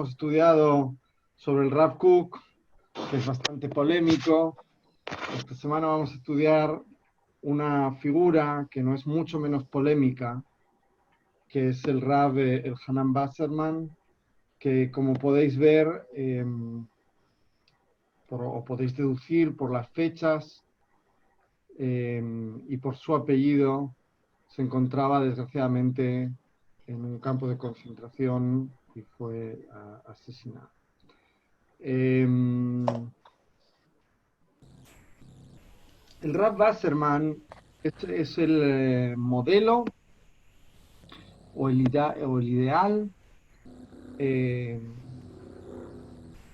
hemos estudiado sobre el Rav Kook, que es bastante polémico. Esta semana vamos a estudiar una figura que no es mucho menos polémica, que es el Rav el Hanan Wasserman, que como podéis ver, o podéis deducir por las fechas y por su apellido, se encontraba desgraciadamente en un campo de concentración y fue asesinado. El Rav Wasserman es el modelo o el ideal de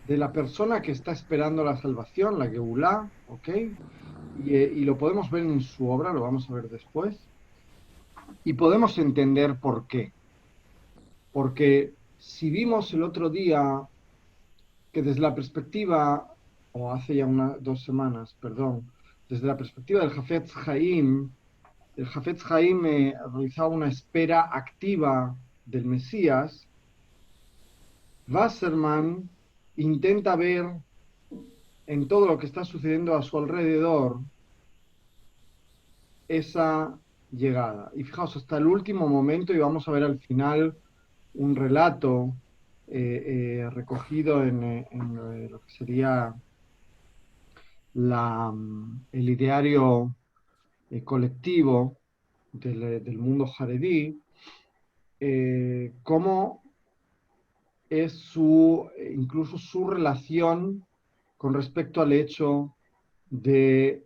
la persona que está esperando la salvación, la Geulá, ¿ok? Y lo podemos ver en su obra, lo vamos a ver después, y podemos entender por qué. Porque si vimos el otro día que desde la perspectiva, o hace ya 2 semanas, perdón, desde la perspectiva del Hafetz Haim, el Hafetz Haim realizaba una espera activa del Mesías. Wasserman intenta ver en todo lo que está sucediendo a su alrededor esa llegada. Y fijaos, hasta el último momento, y vamos a ver al final un relato recogido en lo que sería el ideario colectivo del mundo jaredí, cómo es incluso su relación con respecto al hecho de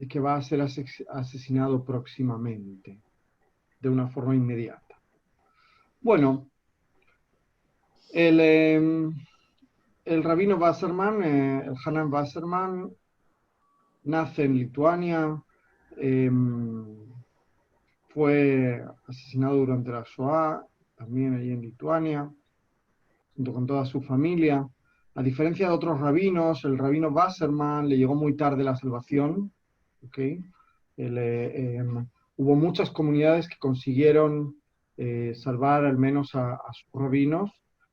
que va a ser asesinado próximamente, de una forma inmediata. Bueno, el rabino Wasserman, el Hanan Wasserman, nace en Lituania, fue asesinado durante la Shoah, también allí en Lituania, junto con toda su familia. A diferencia de otros rabinos, el rabino Wasserman le llegó muy tarde la salvación. ¿Okay? Hubo muchas comunidades que consiguieron salvar al menos a sus rabinos,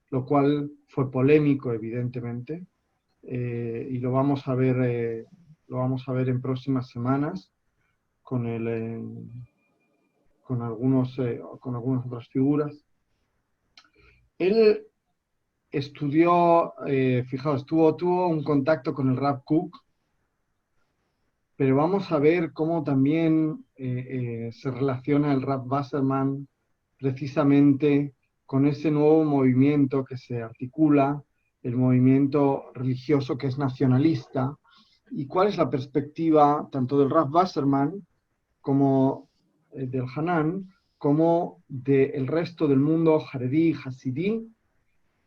lo cual fue polémico, evidentemente, y lo vamos a ver en próximas semanas con, con algunas otras figuras. Él estudió, fijaos, tuvo un contacto con el Rav Kook, pero vamos a ver cómo también se relaciona el Rav Wasserman precisamente con ese nuevo movimiento que se articula, el movimiento religioso que es nacionalista, y cuál es la perspectiva tanto del Rav Wasserman como del Hanan, como del resto del mundo jaredí, hasidí,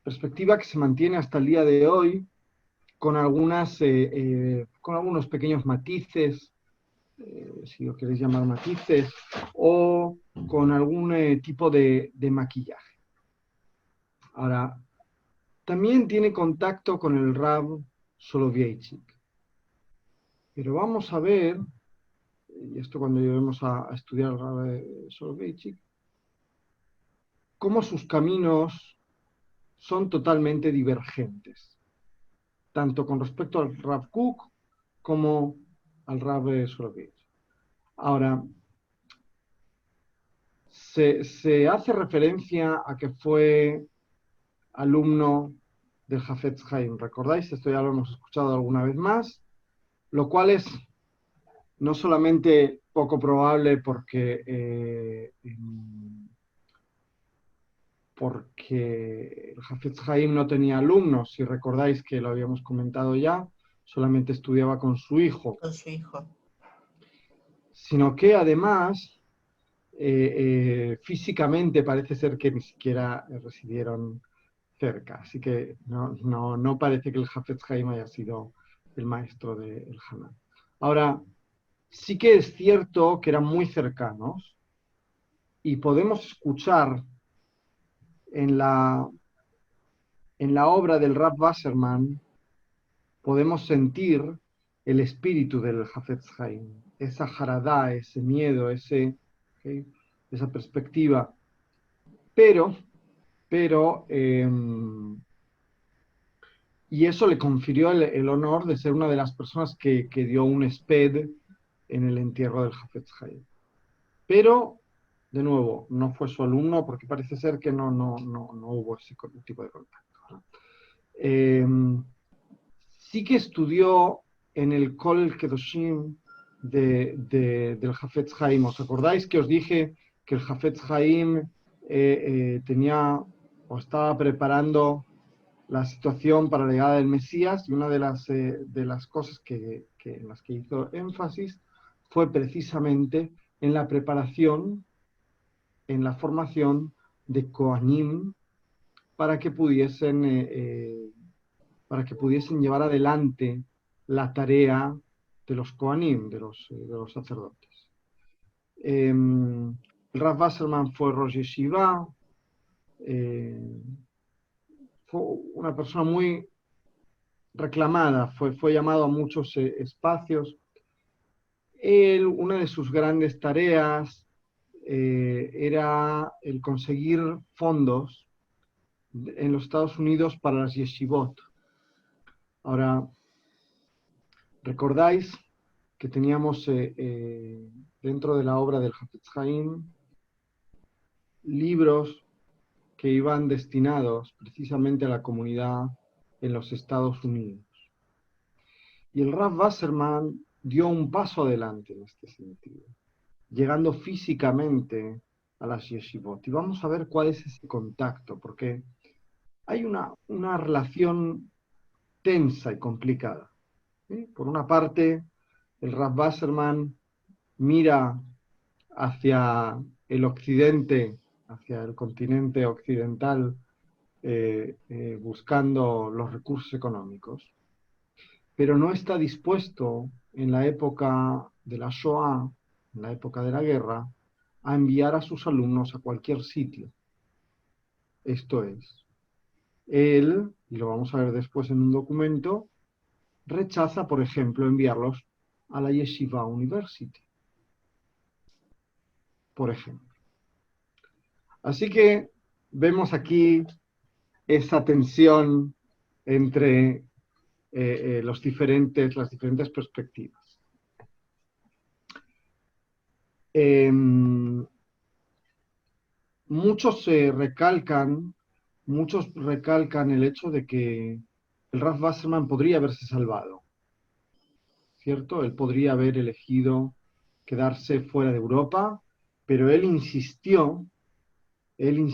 perspectiva que se mantiene hasta el día de hoy con con algunos pequeños matices, si lo queréis llamar matices, o con algún tipo de maquillaje. Ahora, también tiene contacto con el Rav Soloveitchik. Pero vamos a ver, y esto cuando lleguemos a estudiar el Rav Soloveitchik, cómo sus caminos son totalmente divergentes, tanto con respecto al Rav Kook como al Rav Soloveitchik. Ahora, se hace referencia a que fue alumno del Hafetz Haim. ¿Recordáis? Esto ya lo hemos escuchado alguna vez más, lo cual es no solamente poco probable porque el Hafetz Haim no tenía alumnos, si recordáis que lo habíamos comentado ya, solamente estudiaba con su hijo. Con su hijo. Sino que además, físicamente parece ser que ni siquiera residieron cerca, así que no parece que el Hafetz Haim haya sido el maestro del Hanan. Ahora, sí que es cierto que eran muy cercanos y podemos escuchar en la obra del Rav Wasserman, podemos sentir el espíritu del Hafetz Haim, esa jaradá, ese miedo, esa perspectiva. Pero pero y eso le confirió el honor de ser una de las personas que dio un sped en el entierro del Hafetz Haim. Pero, de nuevo, no fue su alumno porque parece ser que no hubo ese tipo de contacto, ¿no? Eh, sí que estudió en el Kol Kedoshim del Hafetz Haim. ¿Os acordáis que os dije que el Hafetz Haim tenía o estaba preparando la situación para la llegada del Mesías? Y una de las cosas en las que hizo énfasis fue precisamente en la preparación, en la formación de Kohanim para que pudiesen, para que pudiesen llevar adelante la tarea de los Kohanim, de los sacerdotes. El Rav Wasserman fue Rosh Yeshiva, fue una persona muy reclamada, fue llamado a muchos espacios. Una de sus grandes tareas era el conseguir fondos en los Estados Unidos para las yeshivot. Ahora, recordáis que teníamos dentro de la obra del Hafetz Haim libros que iban destinados precisamente a la comunidad en los Estados Unidos. Y el Rav Wasserman dio un paso adelante en este sentido, llegando físicamente a las yeshivot. Y vamos a ver cuál es ese contacto, porque hay una relación tensa y complicada, ¿sí? Por una parte, el Rav Wasserman mira hacia el occidente, hacia el continente occidental, buscando los recursos económicos, pero no está dispuesto en la época de la Shoah, en la época de la guerra, a enviar a sus alumnos a cualquier sitio. Esto es, él, y lo vamos a ver después en un documento, rechaza, por ejemplo, enviarlos a la Yeshiva University, por ejemplo. Así que vemos aquí esa tensión entre las diferentes perspectivas. Eh, muchos recalcan el hecho de que el Rav Wasserman podría haberse salvado, ¿cierto? Él podría haber elegido quedarse fuera de Europa, pero él insistió en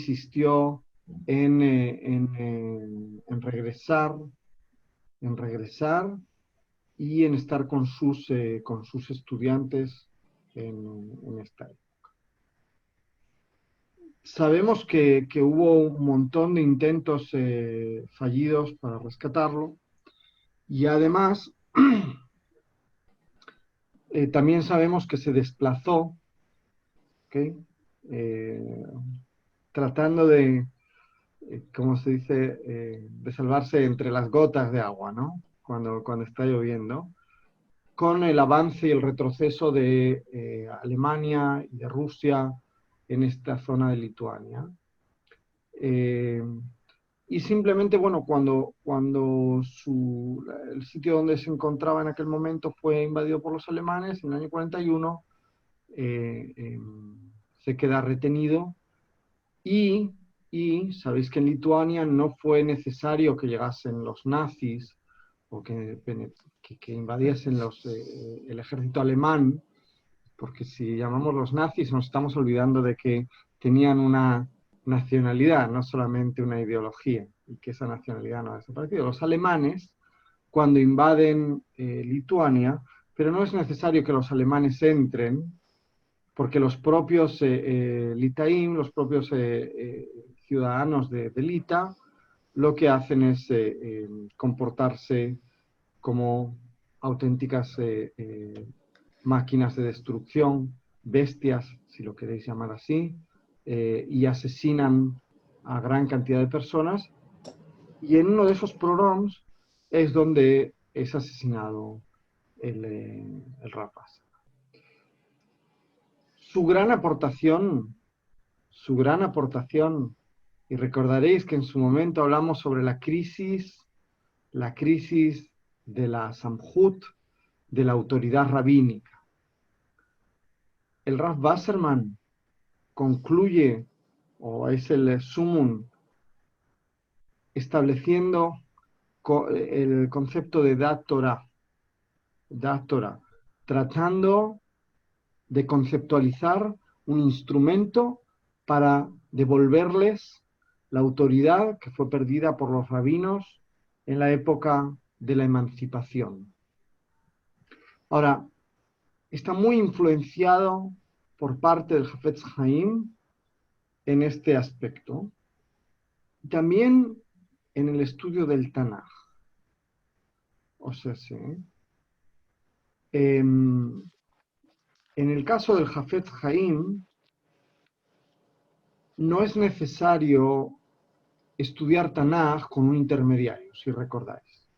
regresar y en estar con sus estudiantes en esta época. Sabemos que hubo un montón de intentos fallidos para rescatarlo y además también sabemos que se desplazó, ¿okay? Tratando de, como se dice, de salvarse entre las gotas de agua, ¿no? Cuando está lloviendo, con el avance y el retroceso de Alemania y de Rusia en esta zona de Lituania. Y simplemente, bueno, cuando el sitio donde se encontraba en aquel momento fue invadido por los alemanes en el año 41, se queda retenido y, sabéis que en Lituania no fue necesario que llegasen los nazis o que invadiesen el ejército alemán, porque si llamamos los nazis nos estamos olvidando de que tenían una nacionalidad, no solamente una ideología, y que esa nacionalidad no ha desaparecido. Los alemanes, cuando invaden Lituania, pero no es necesario que los alemanes entren, porque los propios litaim, los propios ciudadanos de Lita, lo que hacen es comportarse como auténticas máquinas de destrucción, bestias, si lo queréis llamar así, y asesinan a gran cantidad de personas. Y en uno de esos pogroms es donde es asesinado el rapaz. Su gran aportación Y recordaréis que en su momento hablamos sobre la crisis de la Samhut, de la autoridad rabínica. El Rav Wasserman concluye, o es el sumum, estableciendo el concepto de Dat Torah, tratando de conceptualizar un instrumento para devolverles la autoridad que fue perdida por los rabinos en la época de la emancipación. Ahora, está muy influenciado por parte del Hafetz Haim en este aspecto. También en el estudio del Tanaj. O sea, sí. En el caso del Hafetz Haim, no es necesario estudiar Tanaj con un intermediario, si recordáis.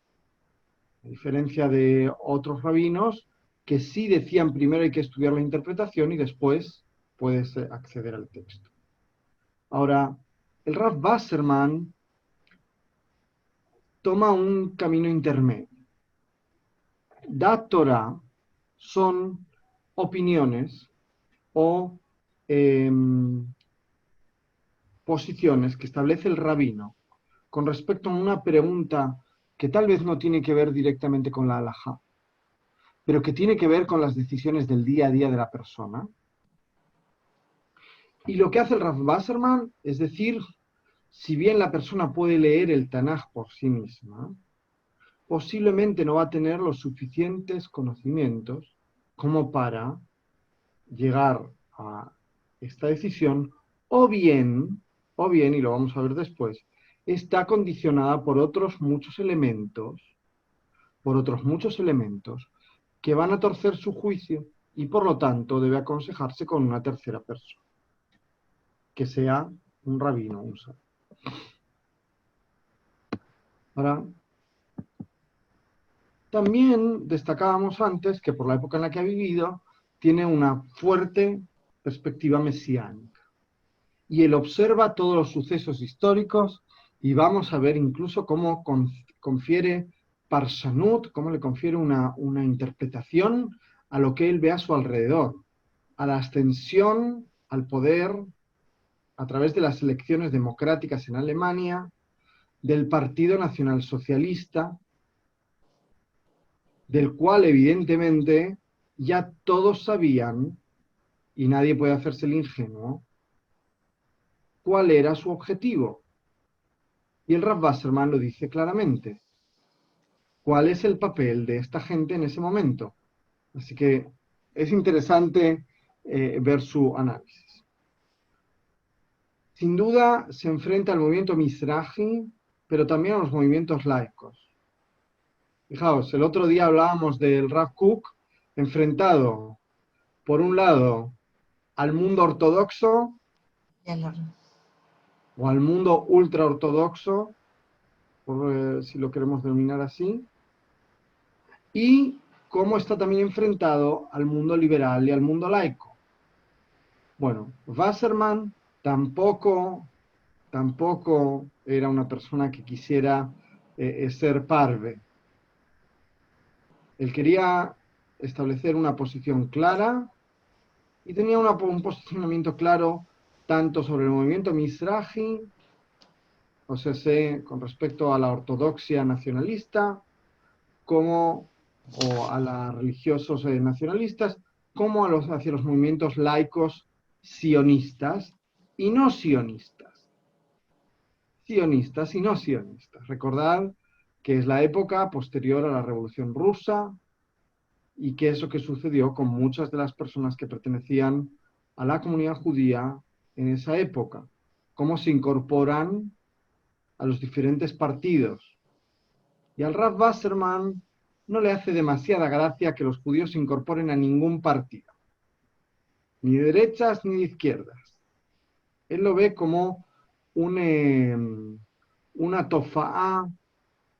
A diferencia de otros rabinos que sí decían primero hay que estudiar la interpretación y después puedes acceder al texto. Ahora, el Rav Wasserman toma un camino intermedio. Dat Torah son opiniones o posiciones que establece el rabino con respecto a una pregunta que tal vez no tiene que ver directamente con la halajá, pero que tiene que ver con las decisiones del día a día de la persona. Y lo que hace el Rav Wasserman es decir, si bien la persona puede leer el Tanaj por sí misma, posiblemente no va a tener los suficientes conocimientos como para llegar a esta decisión, o bien, y lo vamos a ver después, está condicionada por otros muchos elementos, que van a torcer su juicio y por lo tanto debe aconsejarse con una tercera persona, que sea un rabino, un sabio. Ahora, también destacábamos antes que por la época en la que ha vivido, tiene una fuerte perspectiva mesiánica. Y él observa todos los sucesos históricos y vamos a ver incluso cómo confiere Parshanut, cómo le confiere una interpretación a lo que él ve a su alrededor, a la ascensión al poder a través de las elecciones democráticas en Alemania, del Partido Nacional Socialista, del cual evidentemente ya todos sabían, y nadie puede hacerse el ingenuo, cuál era su objetivo. Y el Rav Wasserman lo dice claramente. ¿Cuál es el papel de esta gente en ese momento? Así que es interesante ver su análisis. Sin duda se enfrenta al movimiento Mizrahi, pero también a los movimientos laicos. Fijaos, el otro día hablábamos del Rav Kook enfrentado, por un lado, al mundo ortodoxo o al mundo ultraortodoxo, si lo queremos denominar así, y cómo está también enfrentado al mundo liberal y al mundo laico. Bueno, Wasserman tampoco era una persona que quisiera ser parve. Él quería establecer una posición clara y tenía un posicionamiento claro tanto sobre el movimiento Mizrahi, o sea, con respecto a la ortodoxia nacionalista, como o a los religiosos nacionalistas, como hacia los movimientos laicos sionistas y no sionistas. Sionistas y no sionistas. Recordad que es la época posterior a la Revolución Rusa y que es lo que sucedió con muchas de las personas que pertenecían a la comunidad judía en esa época. Cómo se incorporan a los diferentes partidos. Y al Rav Wasserman no le hace demasiada gracia que los judíos se incorporen a ningún partido, ni de derechas ni de izquierdas. Él lo ve como una tofaá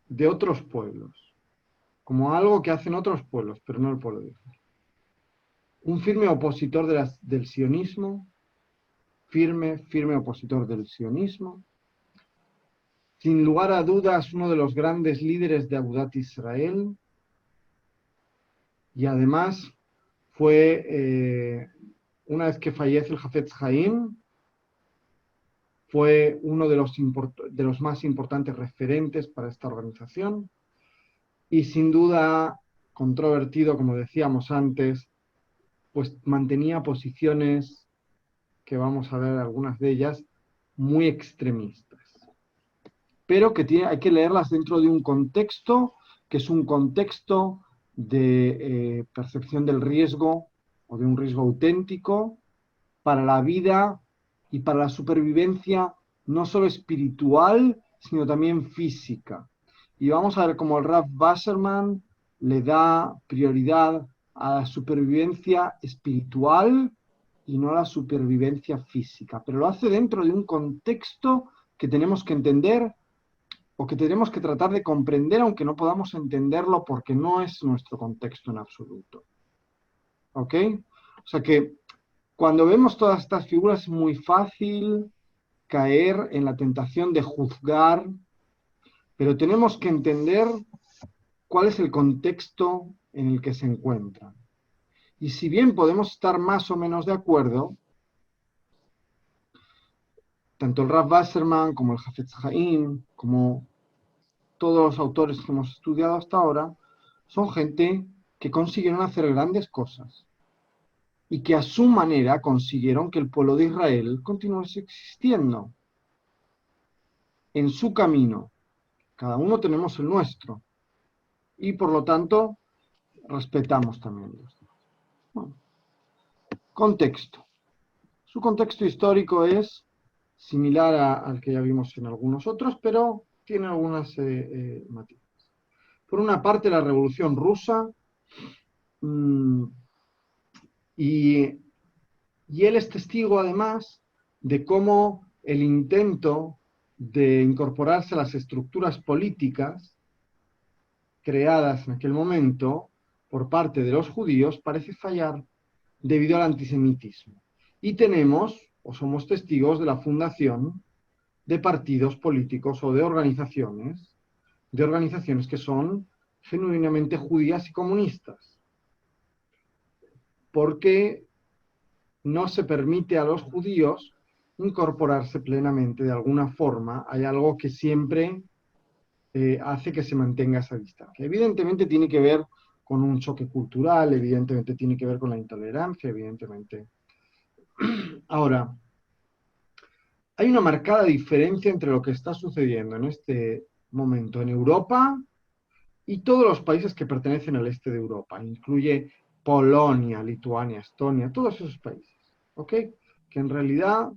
de otros pueblos, como algo que hacen otros pueblos, pero no el pueblo de Israel. Un firme opositor del sionismo, firme opositor del sionismo, sin lugar a dudas uno de los grandes líderes de Agudat Israel, y además fue, una vez que fallece el Hafetz Haim, fue uno de los más importantes referentes para esta organización, y sin duda controvertido, como decíamos antes, pues mantenía posiciones, que vamos a ver algunas de ellas, muy extremistas, pero que hay que leerlas dentro de un contexto, que es un contexto de percepción del riesgo, o de un riesgo auténtico, para la vida y para la supervivencia, no solo espiritual, sino también física. Y vamos a ver cómo el Rav Wasserman le da prioridad a la supervivencia espiritual y no a la supervivencia física, pero lo hace dentro de un contexto que tenemos que entender, o que tenemos que tratar de comprender, aunque no podamos entenderlo porque no es nuestro contexto en absoluto. ¿Ok? O sea que cuando vemos todas estas figuras es muy fácil caer en la tentación de juzgar, pero tenemos que entender cuál es el contexto en el que se encuentran. Y si bien podemos estar más o menos de acuerdo, tanto el Rav Wasserman como el Hafetz Haim, como todos los autores que hemos estudiado hasta ahora, son gente que consiguieron hacer grandes cosas y que a su manera consiguieron que el pueblo de Israel continuase existiendo en su camino. Cada uno tenemos el nuestro y por lo tanto respetamos también los demás. Bueno, contexto. Su contexto histórico es similar al que ya vimos en algunos otros, pero tiene algunas matices. Por una parte, la Revolución Rusa, y él es testigo además de cómo el intento de incorporarse a las estructuras políticas creadas en aquel momento por parte de los judíos parece fallar debido al antisemitismo. Y tenemos, o somos testigos de la fundación de partidos políticos o de organizaciones que son genuinamente judías y comunistas, porque no se permite a los judíos incorporarse plenamente de alguna forma. Hay algo que siempre hace que se mantenga esa distancia. Evidentemente tiene que ver con un choque cultural, evidentemente tiene que ver con la intolerancia, evidentemente. Ahora, hay una marcada diferencia entre lo que está sucediendo en este momento en Europa y todos los países que pertenecen al este de Europa. Incluye Polonia, Lituania, Estonia, todos esos países, ¿ok? Que en realidad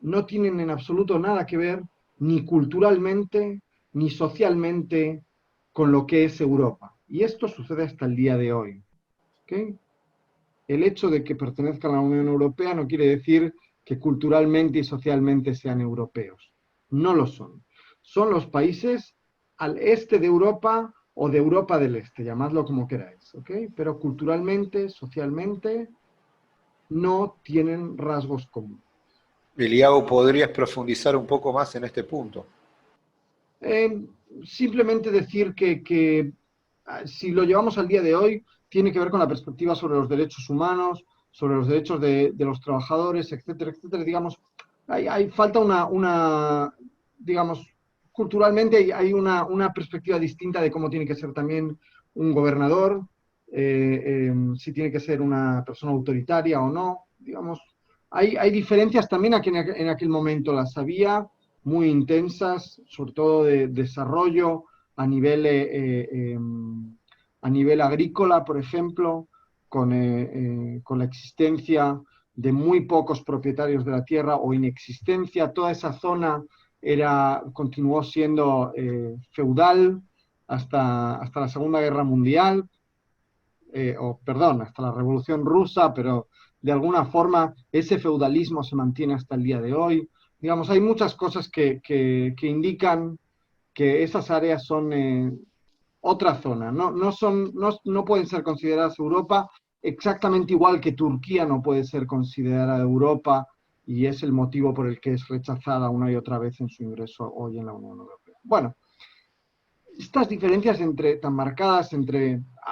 no tienen en absoluto nada que ver ni culturalmente ni socialmente con lo que es Europa. Y esto sucede hasta el día de hoy, ¿ok? El hecho de que pertenezcan a la Unión Europea no quiere decir que culturalmente y socialmente sean europeos. No lo son. Son los países al este de Europa o de Europa del Este, llamadlo como queráis, ¿ok? Pero culturalmente, socialmente, no tienen rasgos comunes. Eliago, ¿podrías profundizar un poco más en este punto? Eh, Simplemente decir que si lo llevamos al día de hoy, tiene que ver con la perspectiva sobre los derechos humanos, sobre los derechos de los trabajadores, etcétera, etcétera. Digamos, hay falta digamos, culturalmente hay una perspectiva distinta de cómo tiene que ser también un gobernador, si tiene que ser una persona autoritaria o no. Digamos, hay diferencias también aquí en aquel momento las había, muy intensas, sobre todo de desarrollo a nivel, a nivel agrícola, por ejemplo, con la existencia de muy pocos propietarios de la tierra o inexistencia. Toda esa zona continuó siendo feudal hasta la Segunda Guerra Mundial, perdón, hasta la Revolución Rusa, pero de alguna forma ese feudalismo se mantiene hasta el día de hoy. Digamos, hay muchas cosas que indican que esas áreas son otra zona, no pueden ser consideradas Europa, exactamente igual que Turquía no puede ser considerada Europa, y es el motivo por el que es rechazada una y otra vez en su ingreso hoy en la Unión Europea. Bueno, estas diferencias tan marcadas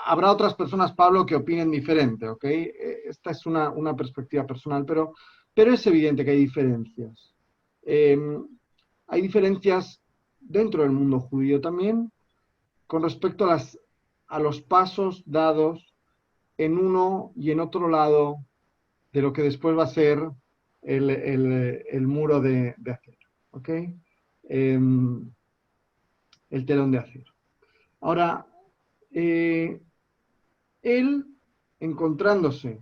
habrá otras personas, Pablo, que opinen diferente, ¿ok? Esta es una perspectiva personal, pero es evidente que hay diferencias. Hay diferencias dentro del mundo judío también con respecto a los pasos dados en uno y en otro lado de lo que después va a ser el muro de acero, ¿ok? El telón de acero. Ahora, él, encontrándose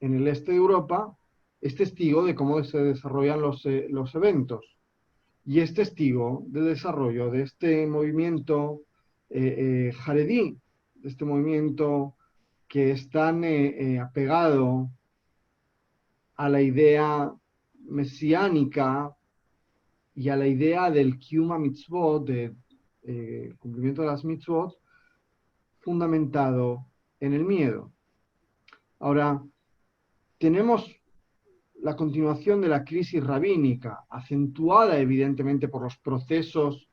en el este de Europa, es testigo de cómo se desarrollan los eventos y es testigo del desarrollo de este movimiento jaredí, de este movimiento que es tan apegado a la idea mesiánica y a la idea del Kiyum Mitzvot, del cumplimiento de las mitzvot, fundamentado en el miedo. Ahora, tenemos la continuación de la crisis rabínica, acentuada evidentemente por los procesos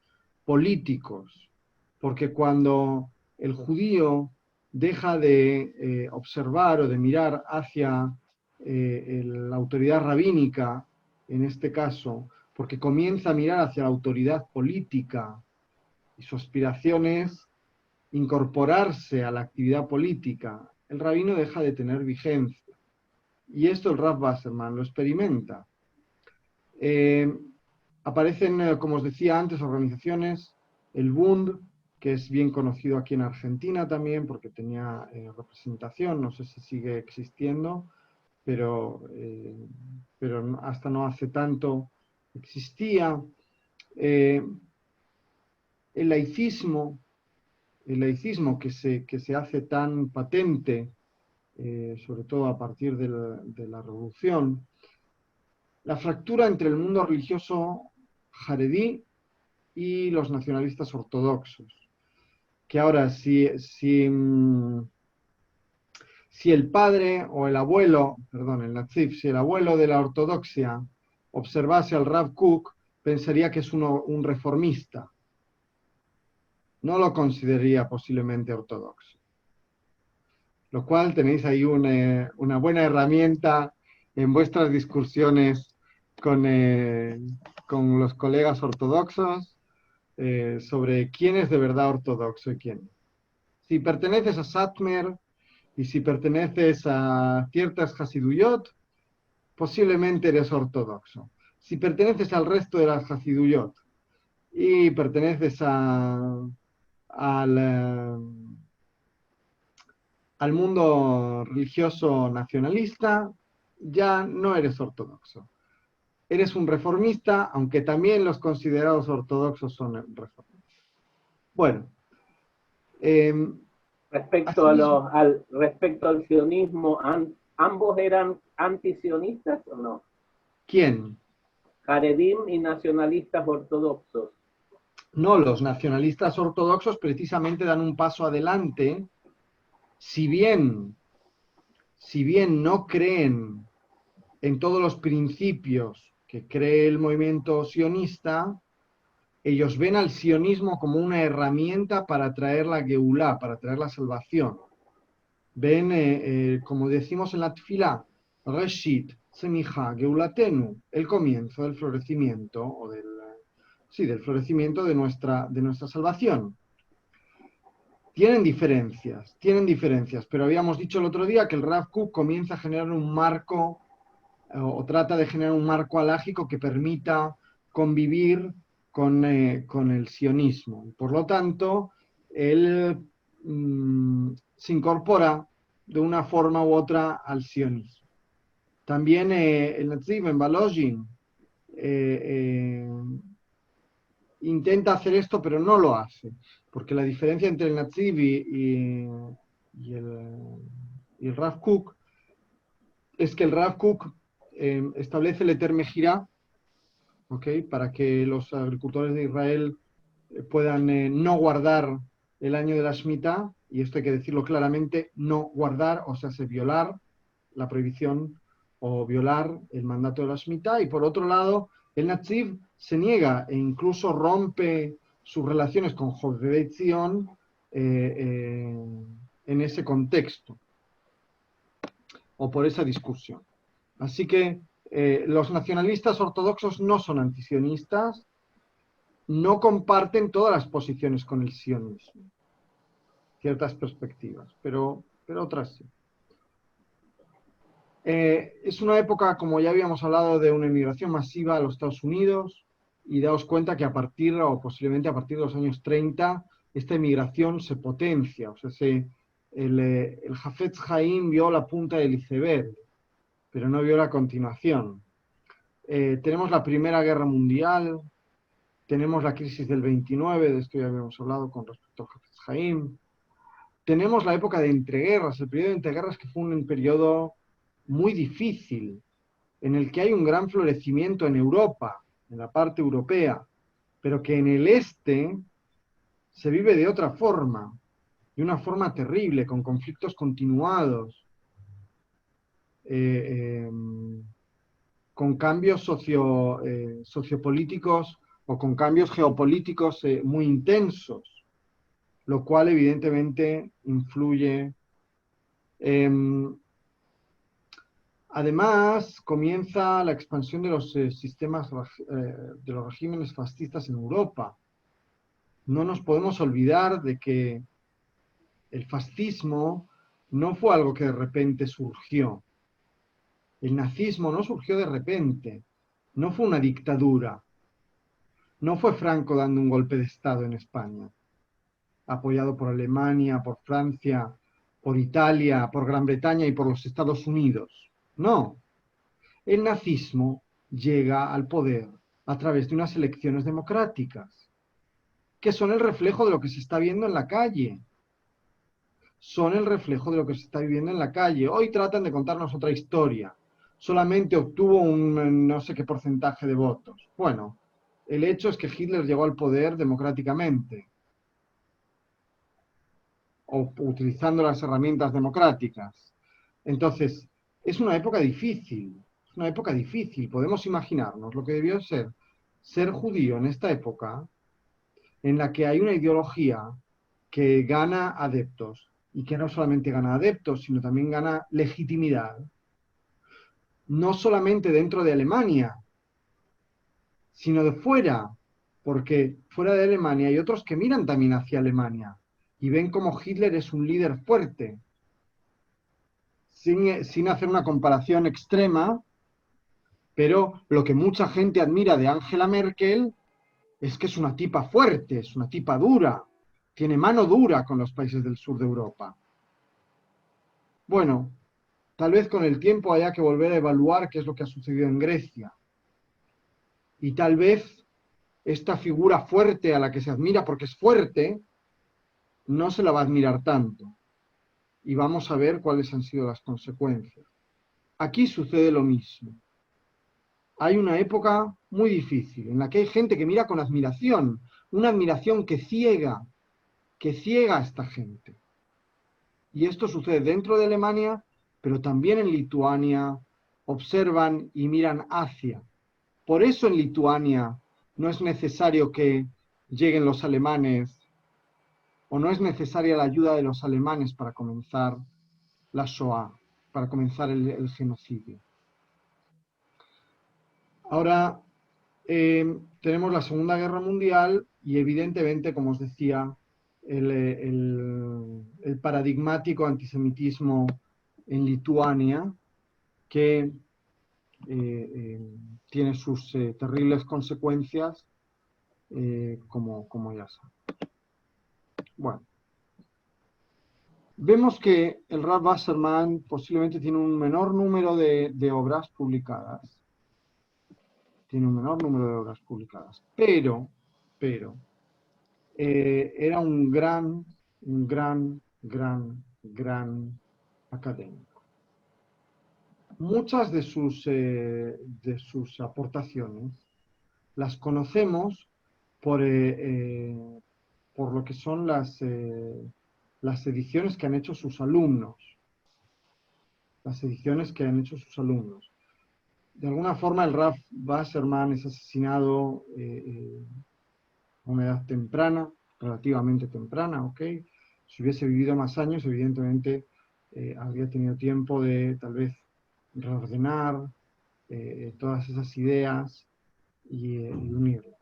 políticos, porque cuando el judío deja de observar o de mirar hacia la autoridad rabínica, en este caso, porque comienza a mirar hacia la autoridad política y su aspiración es incorporarse a la actividad política, el rabino deja de tener vigencia. Y esto el Rav Wasserman lo experimenta. Aparecen, como os decía antes, organizaciones, el Bund, que es bien conocido aquí en Argentina también, porque tenía representación, no sé si sigue existiendo, pero hasta no hace tanto existía. El laicismo que se hace tan patente, sobre todo a partir de la Revolución, la fractura entre el mundo religioso jaredí y los nacionalistas ortodoxos. Que ahora, si el padre o el abuelo, perdón, el Natsif, si el abuelo de la ortodoxia observase al Rav Kook, pensaría que es un reformista. No lo consideraría posiblemente ortodoxo. Lo cual tenéis ahí una buena herramienta en vuestras discusiones con los colegas ortodoxos sobre quién es de verdad ortodoxo y quién no. Si perteneces a Satmer y si perteneces a ciertas Hasiduyot, posiblemente eres ortodoxo. Si perteneces al resto de las Hasiduyot y perteneces al mundo religioso nacionalista, ya no eres ortodoxo. Eres un reformista, aunque también los considerados ortodoxos son reformistas. Bueno. Respecto respecto al sionismo, ¿ambos eran antisionistas o no? ¿Quién? Haredim y nacionalistas ortodoxos. No, los nacionalistas ortodoxos precisamente dan un paso adelante, si bien no creen en todos los principios que cree el movimiento sionista, ellos ven al sionismo como una herramienta para traer la Geulá, para traer la salvación. Ven, como decimos en la Tfilá, Reshit, Semija, Geulatenu, el comienzo del florecimiento, o del florecimiento de nuestra salvación. Tienen diferencias, pero habíamos dicho el otro día que el Rav Kook comienza a generar un marco, o trata de generar un marco alágico que permita convivir con el sionismo. Por lo tanto, él se incorpora de una forma u otra al sionismo. También el Netziv en Balojin intenta hacer esto, pero no lo hace, porque la diferencia entre el Netziv y el Rav Kook es que el Rav Kook establece el Eter Mejirá, ¿okay?, para que los agricultores de Israel puedan no guardar el año de la Shemitah, y esto hay que decirlo claramente, no guardar, o sea, se violar la prohibición o violar el mandato de la Shemitah, y por otro lado, el Netziv se niega e incluso rompe sus relaciones con José Zion en ese contexto, o por esa discusión. Así que los nacionalistas ortodoxos no son antisionistas, no comparten todas las posiciones con el sionismo, ciertas perspectivas, pero otras sí. Es una época, como ya habíamos hablado, de una inmigración masiva a los Estados Unidos, y daos cuenta que a partir, o posiblemente a partir de los años 30, esta inmigración se potencia. O sea, el Hafetz Haim vio la punta del iceberg, pero no vio la continuación. Tenemos la Primera Guerra Mundial, tenemos la crisis del 29, de esto ya habíamos hablado con respecto al Hafetz Haim. Tenemos la época de entreguerras, el periodo de entreguerras, que fue un periodo muy difícil, en el que hay un gran florecimiento en Europa, en la parte europea, pero que en el este se vive de otra forma, de una forma terrible, con conflictos continuados, con cambios sociopolíticos o con cambios geopolíticos muy intensos, lo cual evidentemente influye. Además, comienza la expansión de los sistemas, de los regímenes fascistas en Europa. No nos podemos olvidar de que el fascismo no fue algo que de repente surgió. El nazismo no surgió de repente. No fue una dictadura. No fue Franco dando un golpe de Estado en España, apoyado por Alemania, por Francia, por Italia, por Gran Bretaña y por los Estados Unidos. No. El nazismo llega al poder a través de unas elecciones democráticas, que son el reflejo de lo que se está viendo en la calle. Son el reflejo de lo que se está viviendo en la calle. Hoy tratan de contarnos otra historia. Solamente obtuvo un no sé qué porcentaje de votos. Bueno, el hecho es que Hitler llegó al poder democráticamente, o utilizando las herramientas democráticas. Entonces, es una época difícil. Es una época difícil. Podemos imaginarnos lo que debió ser judío en esta época, en la que hay una ideología que gana adeptos, y que no solamente gana adeptos, sino también gana legitimidad, no solamente dentro de Alemania, sino de fuera, porque fuera de Alemania hay otros que miran también hacia Alemania y ven como Hitler es un líder fuerte, sin hacer una comparación extrema, pero lo que mucha gente admira de Angela Merkel es que es una tipa fuerte, es una tipa dura, tiene mano dura con los países del sur de Europa. Bueno, tal vez con el tiempo haya que volver a evaluar qué es lo que ha sucedido en Grecia. Y tal vez esta figura fuerte a la que se admira porque es fuerte, no se la va a admirar tanto. Y vamos a ver cuáles han sido las consecuencias. Aquí sucede lo mismo. Hay una época muy difícil en la que hay gente que mira con admiración, una admiración que ciega a esta gente. Y esto sucede dentro de Alemania, pero también en Lituania. Observan y miran hacia. Por eso en Lituania no es necesario que lleguen los alemanes, o no es necesaria la ayuda de los alemanes para comenzar la Shoah, para comenzar el genocidio. Ahora tenemos la Segunda Guerra Mundial y evidentemente, como os decía, el paradigmático antisemitismo en Lituania, que tiene sus terribles consecuencias, como ya sabemos. Bueno, vemos que el Rav Wasserman posiblemente tiene un menor número de obras publicadas. Tiene un menor número de obras publicadas, pero era un gran académico. Muchas de sus aportaciones las conocemos por lo que son las ediciones que han hecho sus alumnos. Las ediciones que han hecho sus alumnos. De alguna forma el Rav Wasserman es asesinado a una edad temprana, relativamente temprana, ¿ok? Si hubiese vivido más años, evidentemente habría tenido tiempo de tal vez reordenar todas esas ideas y unirlas.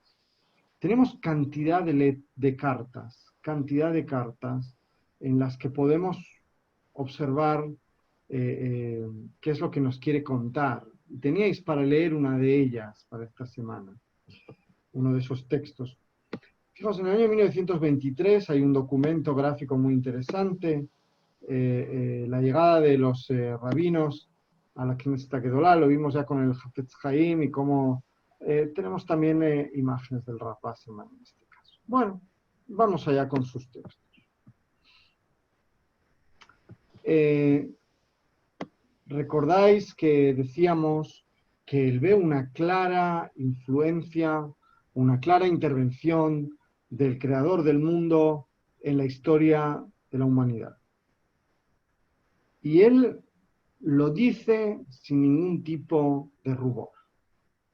Tenemos cantidad de cartas en las que podemos observar qué es lo que nos quiere contar. Teníais para leer una de ellas para esta semana, uno de esos textos. Fijaos, en el año 1923 hay un documento gráfico muy interesante, la llegada de los rabinos a la Knesset Gedolá, lo vimos ya con el Hafetz Haim y cómo tenemos también imágenes del Rav Wasserman en este caso. Bueno, vamos allá con sus textos. Recordáis que decíamos que él ve una clara influencia, una clara intervención del creador del mundo en la historia de la humanidad. Y él lo dice sin ningún tipo de rubor.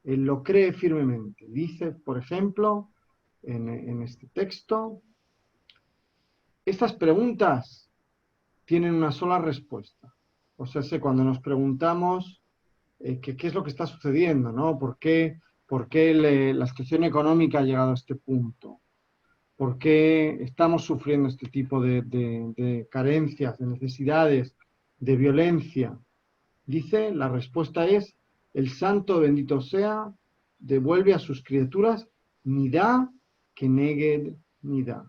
Él lo cree firmemente. Dice, por ejemplo, en este texto, estas preguntas tienen una sola respuesta. O sea, cuando nos preguntamos qué es lo que está sucediendo, ¿no? ¿Por qué la situación económica ha llegado a este punto? ¿Por qué estamos sufriendo este tipo de carencias, de necesidades, de violencia? Dice, la respuesta es, el santo bendito sea, devuelve a sus criaturas nidá keneged nidá.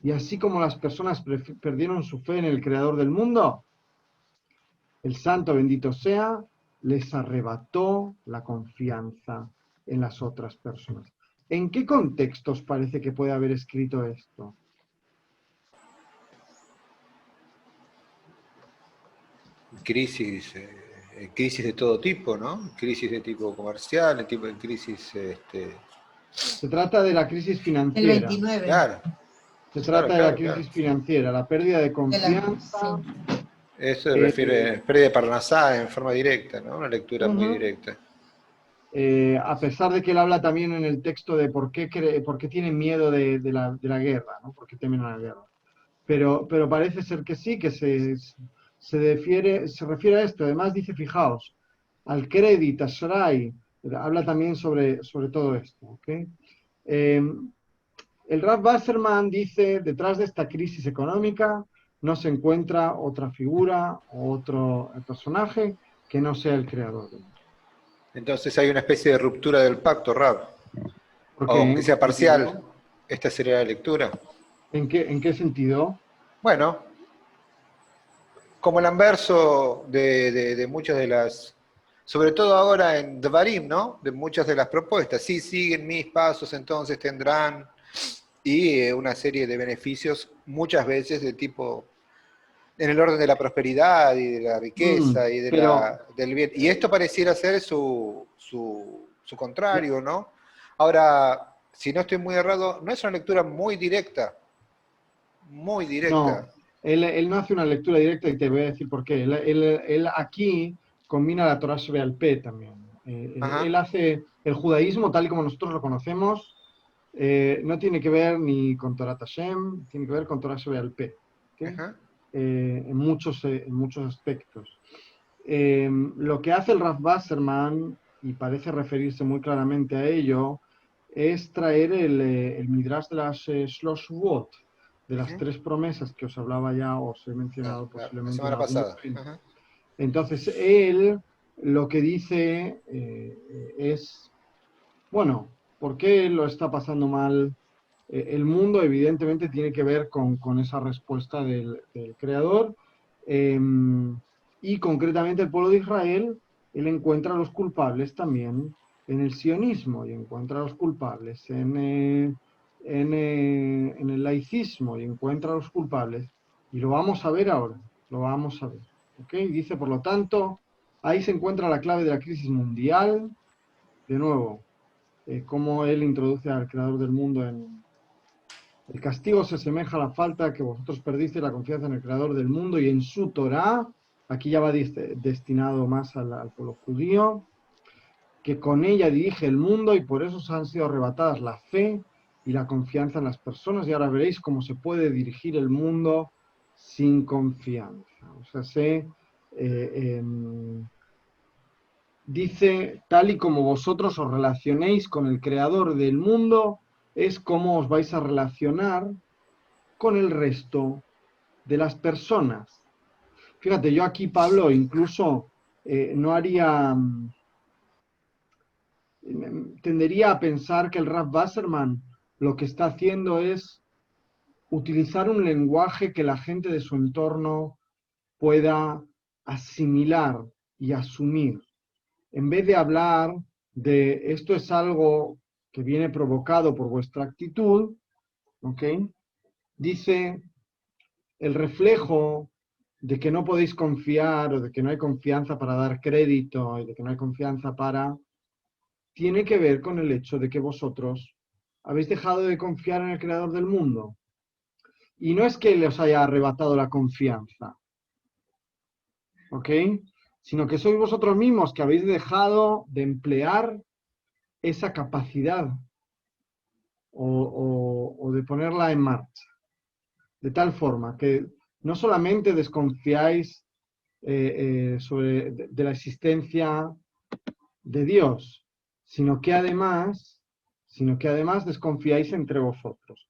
Y así como las personas perdieron su fe en el creador del mundo, el santo bendito sea, les arrebató la confianza en las otras personas. ¿En qué contextos parece que puede haber escrito esto? Crisis de todo tipo, ¿no? Crisis de tipo comercial, el tipo de crisis... Se trata de la crisis financiera. El 29. Claro. Se trata de la crisis financiera, la pérdida de confianza. Eso se refiere a pérdida de Parnasá en forma directa, ¿no? Una lectura muy directa. A pesar de que él habla también en el texto de por qué tienen miedo de la guerra, ¿no? ¿Por qué temen a la guerra? Pero parece ser que sí, que se refiere a esto. Además dice, fijaos, al crédito, a Shrai, habla también sobre todo esto. ¿Okay? El Rav Wasserman dice, detrás de esta crisis económica no se encuentra otra figura o otro personaje que no sea el creador del mundo. Entonces hay una especie de ruptura del pacto, Rav. Aunque sea parcial, esta sería la lectura. ¿En qué sentido? Bueno, como el anverso de muchas de las, sobre todo ahora en Dvarim, ¿no? De muchas de las propuestas. Si siguen mis pasos, entonces tendrán, y una serie de beneficios, muchas veces de tipo, en el orden de la prosperidad y de la riqueza y del bien. Y esto pareciera ser su contrario, ¿no? Ahora, si no estoy muy errado, no es una lectura muy directa. Muy directa. No, él no hace una lectura directa y te voy a decir por qué. Él aquí combina la Torah Shebe'al Peh también. Él hace el judaísmo tal y como nosotros lo conocemos, no tiene que ver ni con Torah Hashem, tiene que ver con Torah Shebe'al Peh. ¿Okay? En muchos aspectos. Lo que hace el Rav Wasserman, y parece referirse muy claramente a ello, es traer el Midrash de las Shlosh Shvuot, de las 3 promesas que os hablaba ya, os he mencionado posiblemente la semana pasada. Entonces, él lo que dice es, bueno, ¿por qué lo está pasando mal el mundo? Evidentemente tiene que ver con esa respuesta del creador, y concretamente el pueblo de Israel, él encuentra a los culpables también en el sionismo, y encuentra a los culpables en el laicismo, y encuentra a los culpables, y lo vamos a ver ahora, lo vamos a ver. ¿Okay? Dice, por lo tanto, ahí se encuentra la clave de la crisis mundial, de nuevo, cómo él introduce al creador del mundo en... El castigo se asemeja a la falta que vosotros perdisteis la confianza en el creador del mundo y en su Torah, aquí ya va destinado más al pueblo judío, que con ella dirige el mundo y por eso os han sido arrebatadas la fe y la confianza en las personas, y ahora veréis cómo se puede dirigir el mundo sin confianza. O sea, dice, tal y como vosotros os relacionéis con el creador del mundo, es como os vais a relacionar con el resto de las personas. Fíjate, yo aquí, Pablo, incluso no haría, tendería a pensar que el Rav Wasserman lo que está haciendo es utilizar un lenguaje que la gente de su entorno pueda asimilar y asumir. En vez de hablar de esto es algo que viene provocado por vuestra actitud, ¿ok? Dice el reflejo de que no podéis confiar o de que no hay confianza para dar crédito y de que no hay confianza para, tiene que ver con el hecho de que vosotros habéis dejado de confiar en el creador del mundo. Y no es que les haya arrebatado la confianza, ¿ok? Sino que sois vosotros mismos que habéis dejado de emplear esa capacidad o de ponerla en marcha. De tal forma que no solamente desconfiáis de la existencia de Dios, sino que además desconfiáis entre vosotros.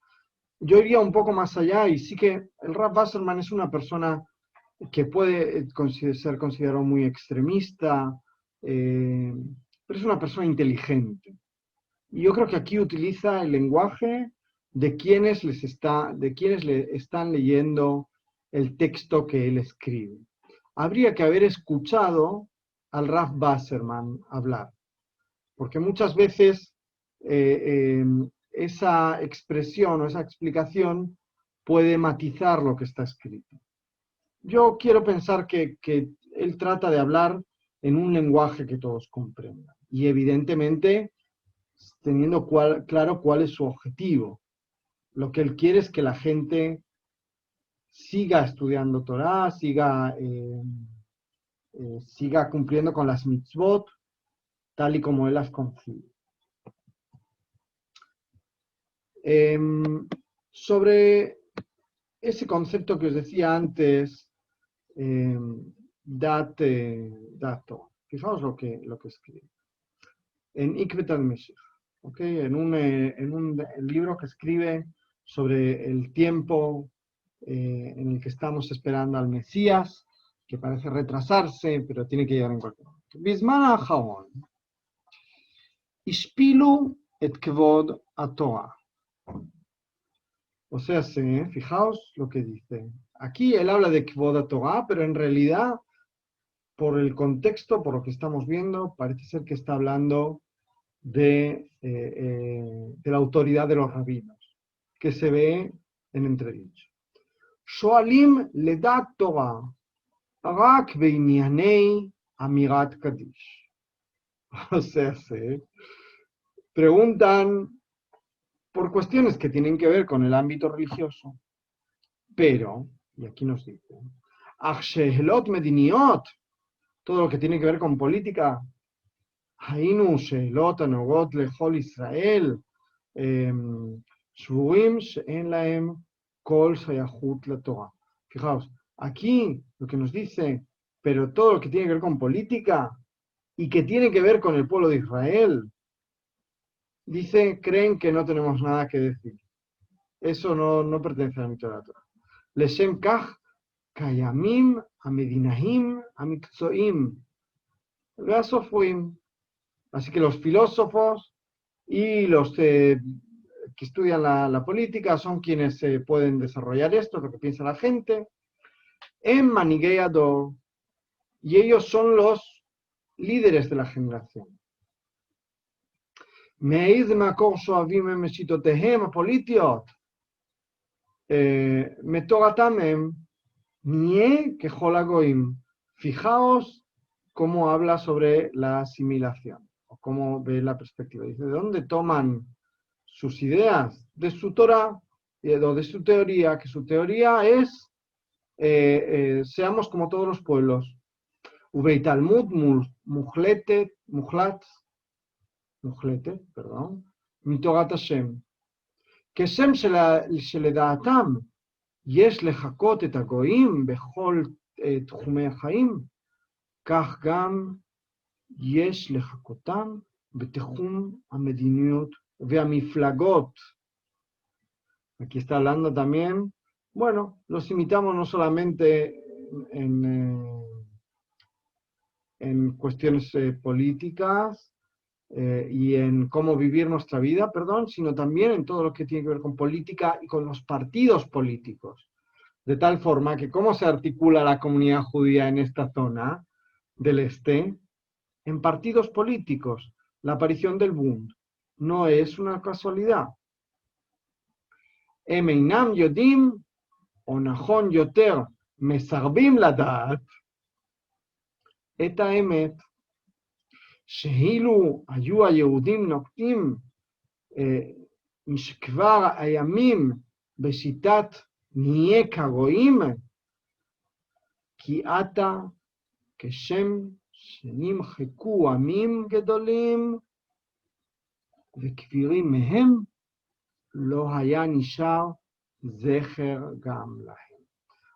Yo iría un poco más allá y sí que el Rav Wasserman es una persona que puede ser considerado muy extremista, pero es una persona inteligente. Y yo creo que aquí utiliza el lenguaje de quienes le están leyendo el texto que él escribe. Habría que haber escuchado al Rav Wasserman hablar, porque muchas veces esa expresión o esa explicación puede matizar lo que está escrito. Yo quiero pensar que él trata de hablar en un lenguaje que todos comprendan. Y evidentemente teniendo claro cuál es su objetivo. Lo que él quiere es que la gente siga estudiando Torah, siga cumpliendo con las mitzvot, tal y como él las concibe. Sobre ese concepto que os decía antes, dato. Fijaos lo que escribe. En Ikvet al-Meshech, ¿okay? En un libro que escribe sobre el tiempo en el que estamos esperando al Mesías, que parece retrasarse, pero tiene que llegar en cualquier momento. Bisman al-Haon. Ishpilu et kvod a-Torah. O sea, fijaos lo que dice. Aquí él habla de kvod a-Torah, pero en realidad, por el contexto, por lo que estamos viendo, parece ser que está hablando de la autoridad de los rabinos, que se ve en entredicho. Shoalim ledat Torah, rak beinyanei amirat kadish. O sea, preguntan por cuestiones que tienen que ver con el ámbito religioso, pero, y aquí nos dice, Achshehelot mediniot, todo lo que tiene que ver con política, Hainu shehelot anogot lechol Israel, Shvuim she'en laem kol shayachut la Torah. Fijaos, aquí lo que nos dice, pero todo lo que tiene que ver con política y que tiene que ver con el pueblo de Israel, dice, creen que no tenemos nada que decir. Eso no pertenece a la mitad de la Torah. Leshem kach kayamim amedinahim amikzoim veasofuim. Así que los filósofos y los que estudian la política son quienes pueden desarrollar esto, lo que piensa la gente, en Manigei Ador, y ellos son los líderes de la generación. Meiz makor shoavim meshitotehem politiot, metoratamem, nie kechol hagoim. Fijaos cómo habla sobre la asimilación, o cómo ve la perspectiva. Dice, ¿de dónde toman sus ideas? De su Torah, o de su teoría, que su teoría es seamos como todos los pueblos. Ubei Talmud, perdón, Mitorat Hashem. כשם שלדעתם יש לחקות את הגויים בכל תחומי החיים, כך גם יש לחקותם בתחום המדיניות והמפלגות. Aquí está hablando también, bueno, los imitamos no solamente en cuestiones políticas y en cómo vivir nuestra vida, perdón, sino también en todo lo que tiene que ver con política y con los partidos políticos. De tal forma que cómo se articula la comunidad judía en esta zona del este, en partidos políticos. La aparición del Bund no es una casualidad. הם אינם יודעים, או נכון יותר, מסרבים לדעת, את האמת, שאילו היו היהודים נוקטים משכבר הימים בשיטת נהיה כרועים, כי עתה כשם שנמחקו עמים גדולים וכבירים מהם, lo haya nishar zecher gam lahem.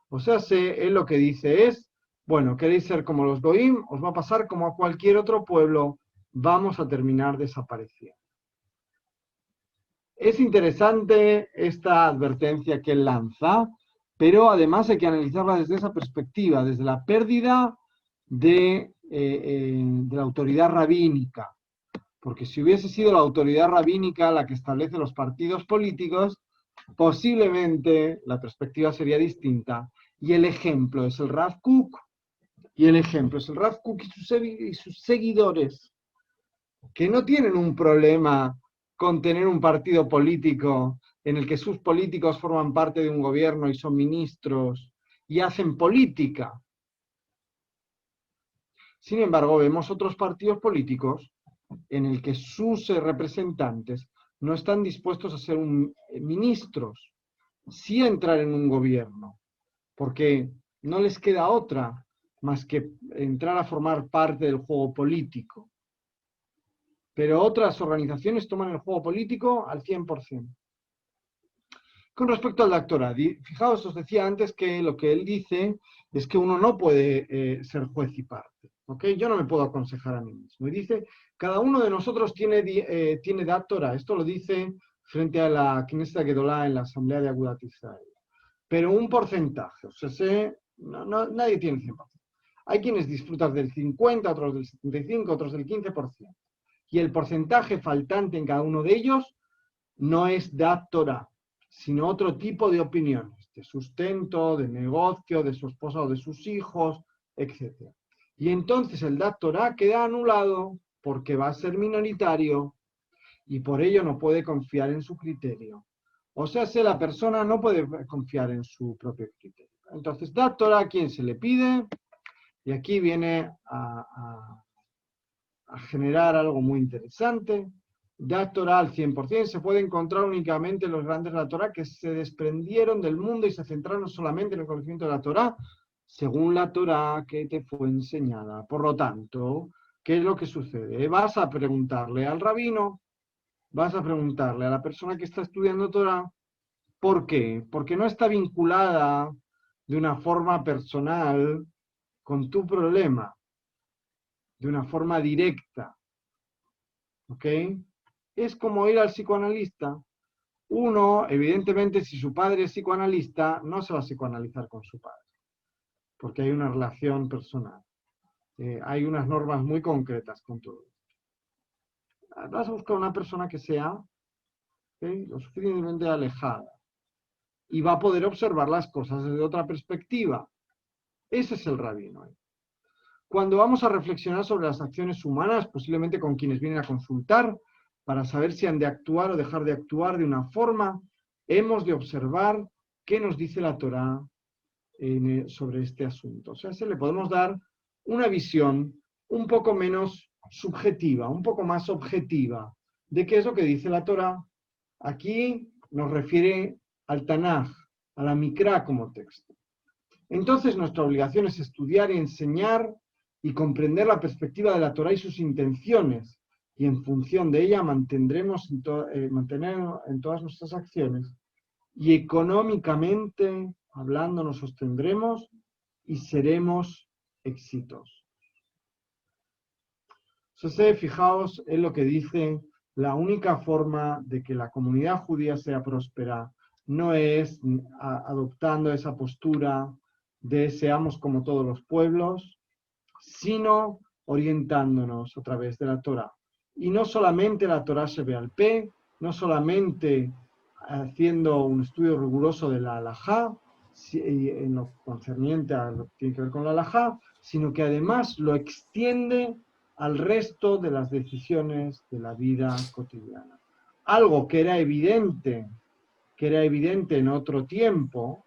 O sea, él lo que dice es, bueno, queréis ser como los goim, os va a pasar como a cualquier otro pueblo, vamos a terminar desapareciendo. Es interesante esta advertencia que él lanza, pero además hay que analizarla desde esa perspectiva, desde la pérdida de la autoridad rabínica. Porque si hubiese sido la autoridad rabínica la que establece los partidos políticos, posiblemente la perspectiva sería distinta. Y el ejemplo es el Rav Kook. Y el ejemplo es el Rav Kook y sus seguidores, que no tienen un problema con tener un partido político en el que sus políticos forman parte de un gobierno y son ministros y hacen política. Sin embargo, vemos otros partidos políticos en el que sus representantes no están dispuestos a ser ministros, sí a entrar en un gobierno, porque no les queda otra más que entrar a formar parte del juego político. Pero otras organizaciones toman el juego político al 100%. Con respecto al doctorado, fijaos, os decía antes que lo que él dice es que uno no puede ser juez y parte. ¿Okay? Yo no me puedo aconsejar a mí mismo. Y dice, cada uno de nosotros tiene doctorado. Esto lo dice frente a la Knesset Gedolá en la Asamblea de Agudat Israel. Pero un porcentaje, o sea, nadie tiene 100%. Hay quienes disfrutan del 50%, otros del 75%, otros del 15%. Y el porcentaje faltante en cada uno de ellos no es doctorado, sino otro tipo de opiniones, de sustento, de negocio, de su esposa o de sus hijos, etc. Y entonces el doctorado queda anulado porque va a ser minoritario y por ello no puede confiar en su criterio. O sea, si la persona no puede confiar en su propio criterio. Entonces, doctorado, ¿a quién se le pide? Y aquí viene a generar algo muy interesante. Doctorado al 100% se puede encontrar únicamente en los grandes de la Torá que se desprendieron del mundo y se centraron solamente en el conocimiento de la Torá, según la Torá que te fue enseñada. Por lo tanto, ¿qué es lo que sucede? Vas a preguntarle al rabino, vas a preguntarle a la persona que está estudiando Torá, ¿por qué? Porque no está vinculada de una forma personal con tu problema, de una forma directa. ¿Ok? Es como ir al psicoanalista. Uno, evidentemente, si su padre es psicoanalista, no se va a psicoanalizar con su padre, porque hay una relación personal. Hay unas normas muy concretas con todo esto. Vas a buscar una persona que sea lo suficientemente alejada y va a poder observar las cosas desde otra perspectiva. Ese es el rabino. Cuando vamos a reflexionar sobre las acciones humanas, posiblemente con quienes vienen a consultar, para saber si han de actuar o dejar de actuar de una forma, hemos de observar qué nos dice la Torá sobre este asunto. O sea, se le podemos dar una visión un poco menos subjetiva, un poco más objetiva, de qué es lo que dice la Torá. Aquí nos refiere al Tanaj, a la Mikra como texto. Entonces nuestra obligación es estudiar y enseñar y comprender la perspectiva de la Torá y sus intenciones, y en función de ella mantendremos mantener en todas nuestras acciones, y económicamente hablando nos sostendremos y seremos exitosos. Entonces, fijaos en lo que dice: la única forma de que la comunidad judía sea próspera no es adoptando esa postura de seamos como todos los pueblos, sino orientándonos a través de la Torá. Y no solamente la Torá Shebe'al Peh, no solamente haciendo un estudio riguroso de la halajá, en lo concerniente a lo que tiene que ver con la halajá, sino que además lo extiende al resto de las decisiones de la vida cotidiana. Algo que era evidente en otro tiempo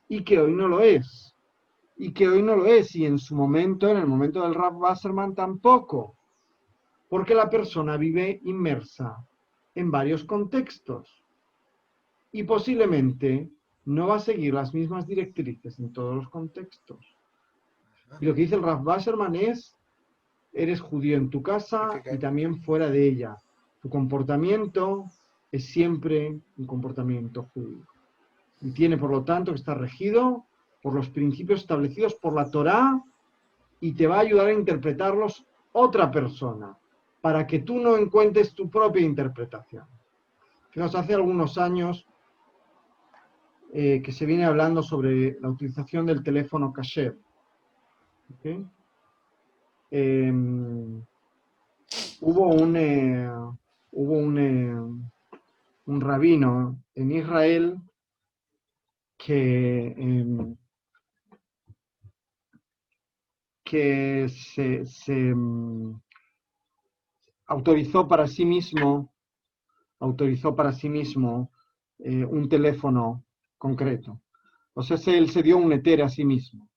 y que hoy no lo es. Y en su momento, en el momento del Rav Wasserman, tampoco. Porque la persona vive inmersa en varios contextos. Y posiblemente no va a seguir las mismas directrices en todos los contextos. Y lo que dice el Rav Wasserman es: eres judío en tu casa y también fuera de ella. Tu comportamiento es siempre un comportamiento judío. Y tiene, por lo tanto, que estar regido por los principios establecidos por la Torá, y te va a ayudar a interpretarlos otra persona, para que tú no encuentres tu propia interpretación. Fijaos, hace algunos años que se viene hablando sobre la utilización del teléfono kasher. ¿Okay? Hubo un rabino en Israel que se autorizó para sí mismo un teléfono concreto. O sea, él se dio un eter a sí mismo.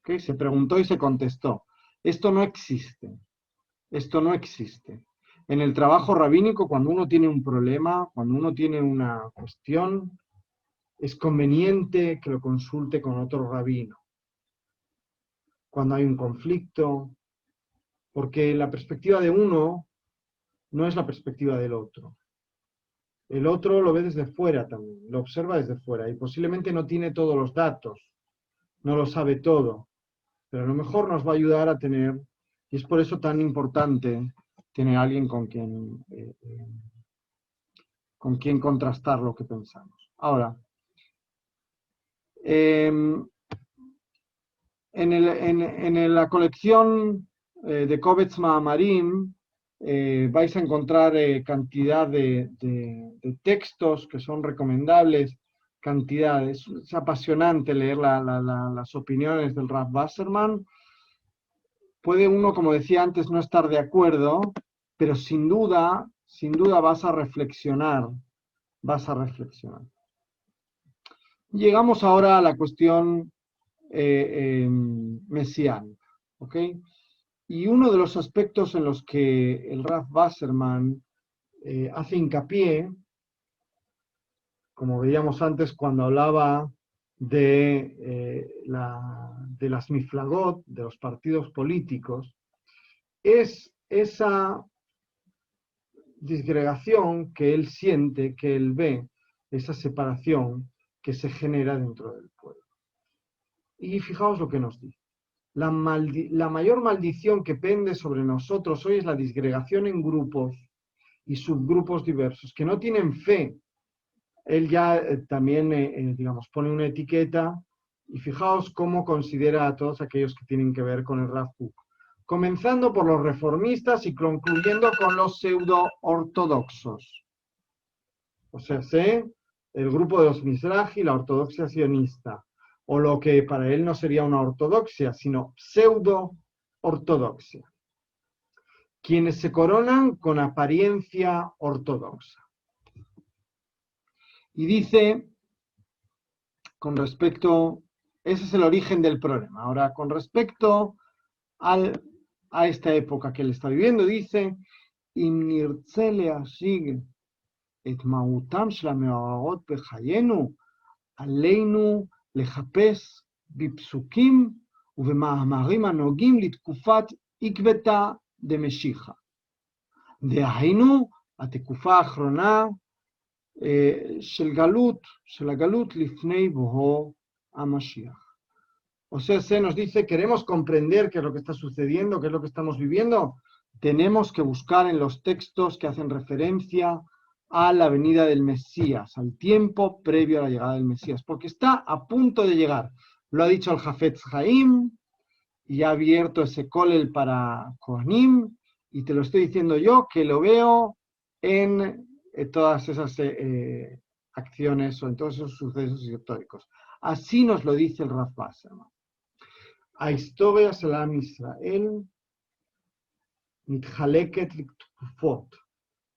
¿Okay? Se preguntó y se contestó: esto no existe. Esto no existe. En el trabajo rabínico, cuando uno tiene un problema, cuando uno tiene una cuestión, es conveniente que lo consulte con otro rabino. Cuando hay un conflicto, porque la perspectiva de uno no es la perspectiva del otro. El otro lo ve desde fuera también, lo observa desde fuera y posiblemente no tiene todos los datos, no lo sabe todo, pero a lo mejor nos va a ayudar a tener, y es por eso tan importante tener a alguien con quien contrastar lo que pensamos. Ahora, en la colección de Kovetz Ma'amarim vais a encontrar cantidad de textos que son recomendables, cantidades. Es apasionante leer las opiniones del Rav Wasserman. Puede uno, como decía antes, no estar de acuerdo, pero sin duda vas a reflexionar. Llegamos ahora a la cuestión mesiánica, ¿ok? Y uno de los aspectos en los que el Rav Wasserman hace hincapié, como veíamos antes cuando hablaba de las miflagot, de los partidos políticos, es esa disgregación que él siente, que él ve, esa separación que se genera dentro del pueblo. Y fijaos lo que nos dice. La mayor maldición que pende sobre nosotros hoy es la disgregación en grupos y subgrupos diversos, que no tienen fe. Él ya también, digamos, pone una etiqueta, y fijaos cómo considera a todos aquellos que tienen que ver con el Rav Kook. Comenzando por los reformistas y concluyendo con los pseudo-ortodoxos. O sea, el grupo de los Mizrahi, la ortodoxia sionista, o lo que para él no sería una ortodoxia, sino pseudo-ortodoxia. Quienes se coronan con apariencia ortodoxa. Y dice, con respecto, ese es el origen del problema. Ahora, con respecto a esta época que él está viviendo, dice, Im nirtze leashig et mautam shel hama'orot bechayenu, aleinu לחפש בפסוקים ובמאמרים הנוגעים לתקופת עקבתא דמשיחא. de Hainu, התקופה האחרונה של הגלות לפני בואו המשיח. O sea, se nos dice, queremos comprender qué es lo que está sucediendo, qué es lo que estamos viviendo, tenemos que buscar en los textos que hacen referencia a la venida del Mesías, al tiempo previo a la llegada del Mesías, porque está a punto de llegar. Lo ha dicho el Jafetz Haim, y ha abierto ese Kolel para Kohanim, y te lo estoy diciendo yo, que lo veo en todas esas acciones o en todos esos sucesos históricos. Así nos lo dice el Rav Wasserman. A historia של עם ישראל מתחלקת לתקופות.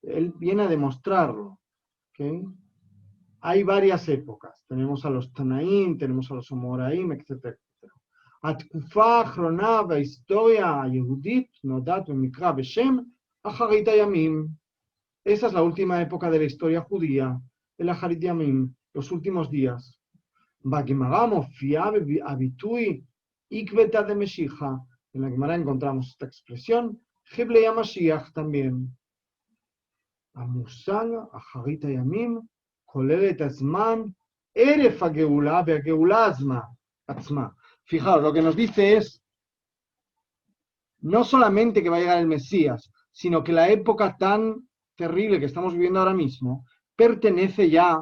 Él viene a demostrarlo. ¿Okay? Hay varias épocas. Tenemos a los Tanaim, tenemos a los Amoraim, etc. התקופה האחרונה בהיסטוריה היהודית נודעת במקרא בשם אחרית הימים. Esa es la última época de la historia judía, el אחרית ימים, los últimos días. בגמרא מופיעה הביטוי עקבתא דמשיחא. En la Gemara encontramos esta expresión, חבלי המשיח también. המושג אחרית הימים כולל את הזמן ערב הגאולה והגאולה עצמה. Fijaos, lo que nos dice es no solamente que va a llegar el Mesías, sino que la época tan terrible que estamos viviendo ahora mismo pertenece ya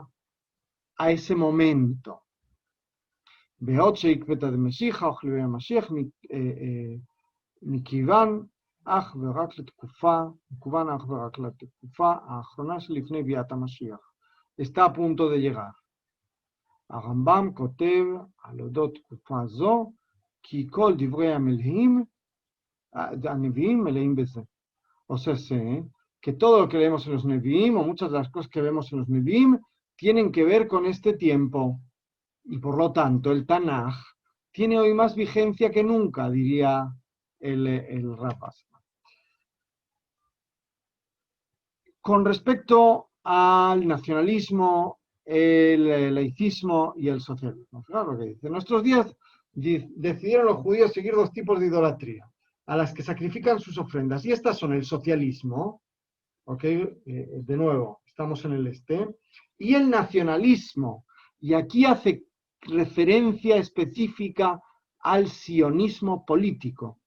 a ese momento. בעוד שעקבתא דמשיחא וכלבי המשיח מכיוון אך ורק לתקופה האחרונה שלפני ביאת המשיח. Está a punto de llegar. הרמב"ם כותב על אודות תקופה זו, כי כל דברי הנביאים מלאים בזה. O sea, que todo lo que leemos en los Nevi'im, o muchas de las cosas que vemos en los Nevi'im, tienen que ver con este tiempo. Y por lo tanto, el Tanaj tiene hoy más vigencia que nunca, diría el Rav Wasserman. Con respecto al nacionalismo, el laicismo y el socialismo. Claro lo que dice. En nuestros días decidieron los judíos seguir dos tipos de idolatría, a las que sacrifican sus ofrendas. Y estas son el socialismo, ¿ok? De nuevo, estamos en el este, y el nacionalismo. Y aquí hace referencia específica al sionismo político.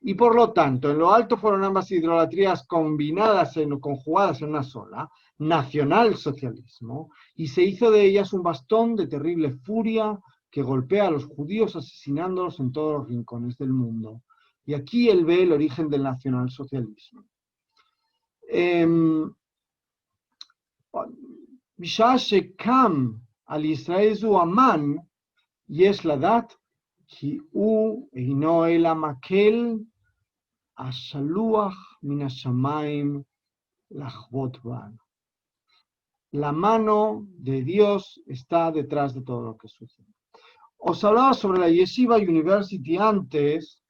Y por lo tanto, en lo alto fueron ambas idolatrías conjugadas en una sola, nacionalsocialismo, y se hizo de ellas un bastón de terrible furia que golpea a los judíos asesinándolos en todos los rincones del mundo. Y aquí él ve el origen del nacionalsocialismo. בשעה שקם על ישראל זו המן, יש לדעת כי הוא אינו אלא מקל השלוח מן השמיים לחבוט בנו. La mano de Dios está detrás de todo lo que sucede. Os hablaba sobre la Yeshiva University antes,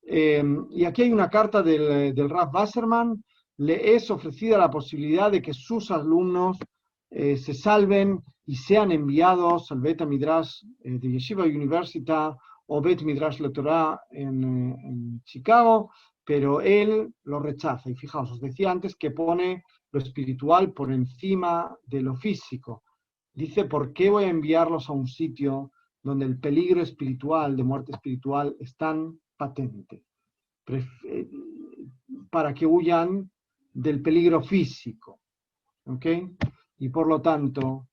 y aquí hay una carta del Rav Wasserman. Le es ofrecida la posibilidad de que sus alumnos se salven y sean enviados al Bet Midrash de Yeshiva University o Bet Midrash La Torah en Chicago, pero él lo rechaza. Y fijaos, os decía antes que pone lo espiritual por encima de lo físico. Dice, ¿por qué voy a enviarlos a un sitio donde el peligro espiritual, de muerte espiritual, es tan patente? Para que huyan del peligro físico. ¿Ok? Y por lo tanto,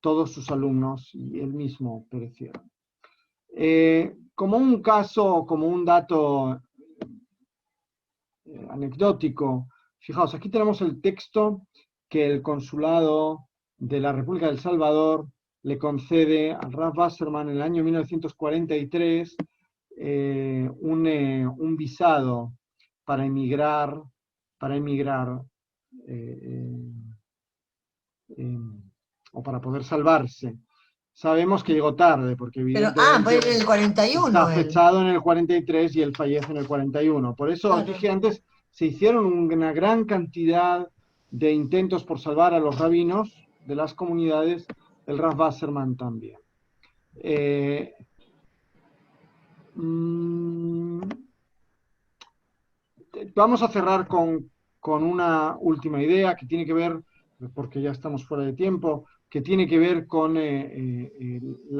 todos sus alumnos y él mismo perecieron. Como un caso, como un dato anecdótico, fijaos, aquí tenemos el texto que el consulado de la República del Salvador le concede al Rav Wasserman en el año 1943 un visado para emigrar o para poder salvarse. Sabemos que llegó tarde, porque evidentemente fue en el 41. Está fechado en el 43 y él fallece en el 41. Por eso os dije antes, se hicieron una gran cantidad de intentos por salvar a los rabinos de las comunidades, el Rav Wasserman también. Vamos a cerrar con con una última idea que tiene que ver, porque ya estamos fuera de tiempo, que tiene que ver con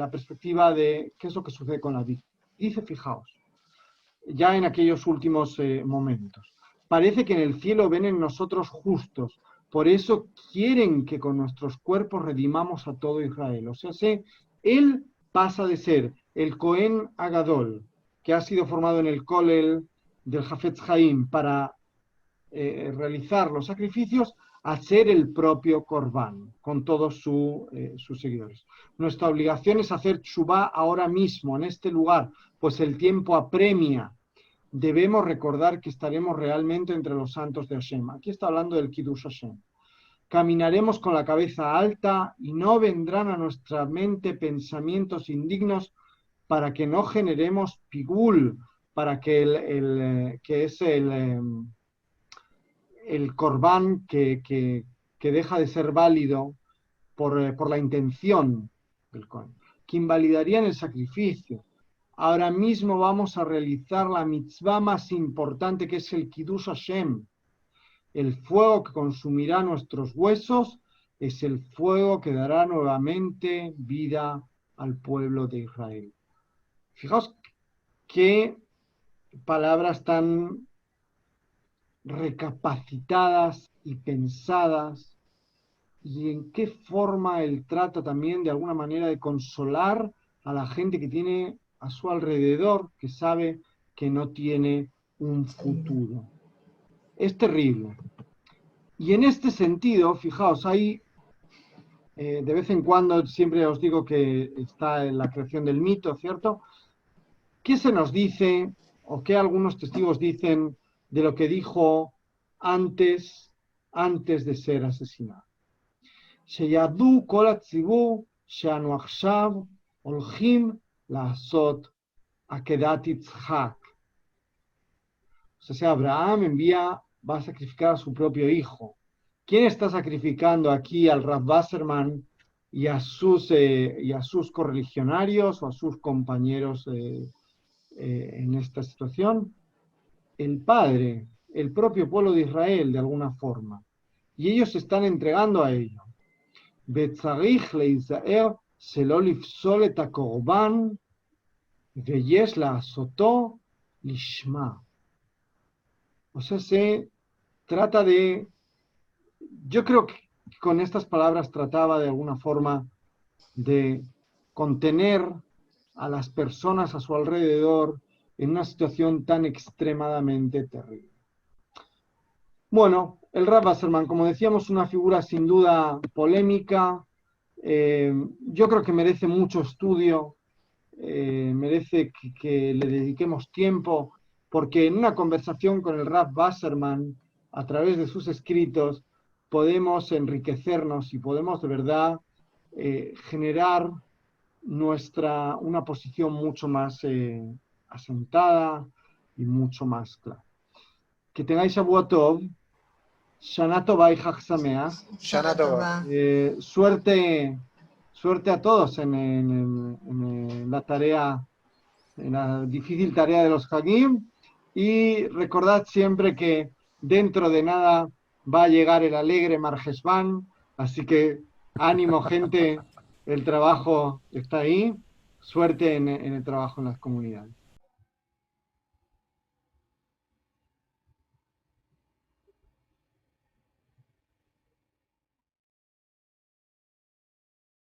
la perspectiva de qué es lo que sucede con la vida. Dice, fijaos, ya en aquellos últimos momentos, parece que en el cielo ven en nosotros justos, por eso quieren que con nuestros cuerpos redimamos a todo Israel. O sea, él pasa de ser el Cohen Agadol, que ha sido formado en el Kolel del Hafetz Haim para realizar los sacrificios, a ser el propio Corbán, con todos sus seguidores. Nuestra obligación es hacer tshuvá ahora mismo, en este lugar, pues el tiempo apremia. Debemos recordar que estaremos realmente entre los santos de Hashem. Aquí está hablando del Kiddush Hashem. Caminaremos con la cabeza alta y no vendrán a nuestra mente pensamientos indignos para que no generemos pigul, para que que es el corbán que deja de ser válido por la intención del cohen, que invalidarían el sacrificio. Ahora mismo vamos a realizar la mitzvah más importante, que es el Kiddush Hashem. El fuego que consumirá nuestros huesos es el fuego que dará nuevamente vida al pueblo de Israel. Fijaos qué palabras tan recapacitadas y pensadas, y en qué forma él trata también de alguna manera de consolar a la gente que tiene a su alrededor, que sabe que no tiene un futuro. Es terrible. Y en este sentido, fijaos, hay de vez en cuando, siempre os digo que está en la creación del mito, ¿cierto? ¿Qué se nos dice, o qué algunos testigos dicen de lo que dijo antes de ser asesinado? שידעו כל הציבור שאנו עכשיו הולכים לעשות עקדת יצחק. O sea, Abraham va a sacrificar a su propio hijo. ¿Quién está sacrificando aquí al Rav Wasserman y a sus correligionarios o a sus compañeros en esta situación? El padre, el propio pueblo de Israel, de alguna forma. Y ellos se están entregando a ello. וצריך להיזהר שלא לפסול את הקורבן ויש לעשותו לשמה. O sea, se trata de, yo creo que con estas palabras trataba de alguna forma de contener a las personas a su alrededor en una situación tan extremadamente terrible. Bueno, el Rav Wasserman, como decíamos, una figura sin duda polémica. Yo creo que merece mucho estudio, merece que le dediquemos tiempo, porque en una conversación con el Rav Wasserman, a través de sus escritos, podemos enriquecernos y podemos de verdad generar una posición mucho más asentada y mucho más clara. Que tengáis Shavua Tov, Shana Tova y Chag Sameach. Shana Tova. Suerte a todos en la tarea, en la difícil tarea de los Hagim, y recordad siempre que dentro de nada va a llegar el alegre Mar Cheshvan, así que ánimo gente, el trabajo está ahí, suerte en el trabajo en las comunidades.